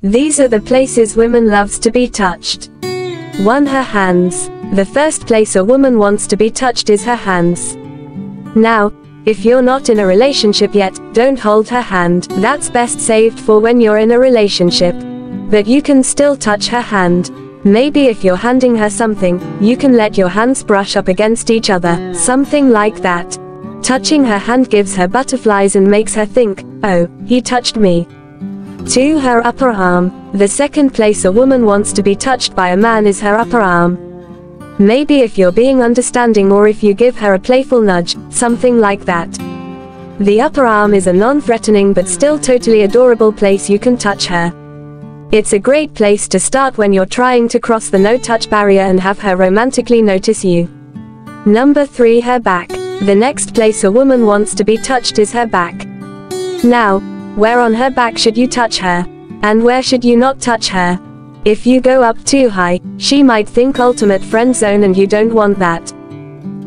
These are the places women loves to be touched. 1. Her hands. The first place a woman wants to be touched is her hands. Now, if you're not in a relationship yet, don't hold her hand. That's best saved for when you're in a relationship. But you can still touch her hand. Maybe if you're handing her something, you can let your hands brush up against each other, something like that. Touching her hand gives her butterflies and makes her think, oh, he touched me. 2. Her upper arm. The second place a woman wants to be touched by a man is her upper arm. Maybe if you're being understanding or if you give her a playful nudge, something like that. The upper arm is a non-threatening but still totally adorable place you can touch her. It's a great place to start when you're trying to cross the no-touch barrier and have her romantically notice you. 3. Her back. The next place a woman wants to be touched is her back. Now, where on her back should you touch her? And where should you not touch her? If you go up too high, she might think ultimate friend zone and you don't want that.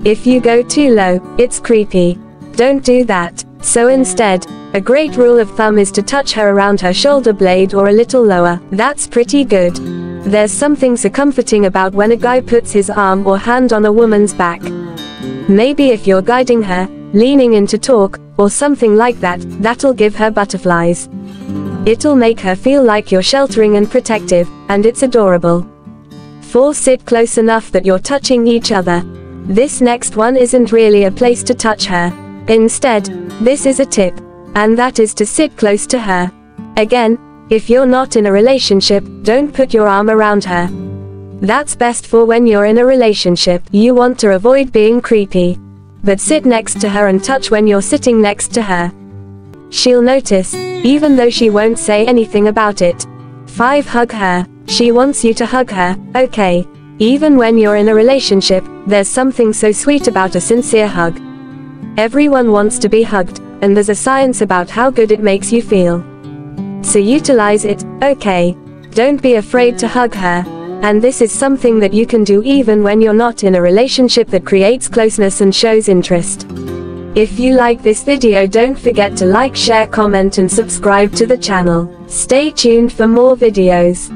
If you go too low, it's creepy. Don't do that. So instead, a great rule of thumb is to touch her around her shoulder blade or a little lower. That's pretty good. There's something so comforting about when a guy puts his arm or hand on a woman's back. Maybe if you're guiding her, leaning in to talk, or something like that, that'll give her butterflies. It'll make her feel like you're sheltering and protective, and it's adorable. 4. Sit close enough that you're touching each other. This next one isn't really a place to touch her. Instead, this is a tip, and that is to sit close to her. Again, if you're not in a relationship, don't put your arm around her. That's best for when you're in a relationship. You want to avoid being creepy. But sit next to her and touch when you're sitting next to her. She'll notice, even though she won't say anything about it. 5. Hug her. She wants you to hug her, okay. Even when you're in a relationship, there's something so sweet about a sincere hug. Everyone wants to be hugged, and there's a science about how good it makes you feel. So utilize it, okay. Don't be afraid to hug her. And this is something that you can do even when you're not in a relationship that creates closeness and shows interest. If you like this video, don't forget to like, share, comment and subscribe to the channel. Stay tuned for more videos.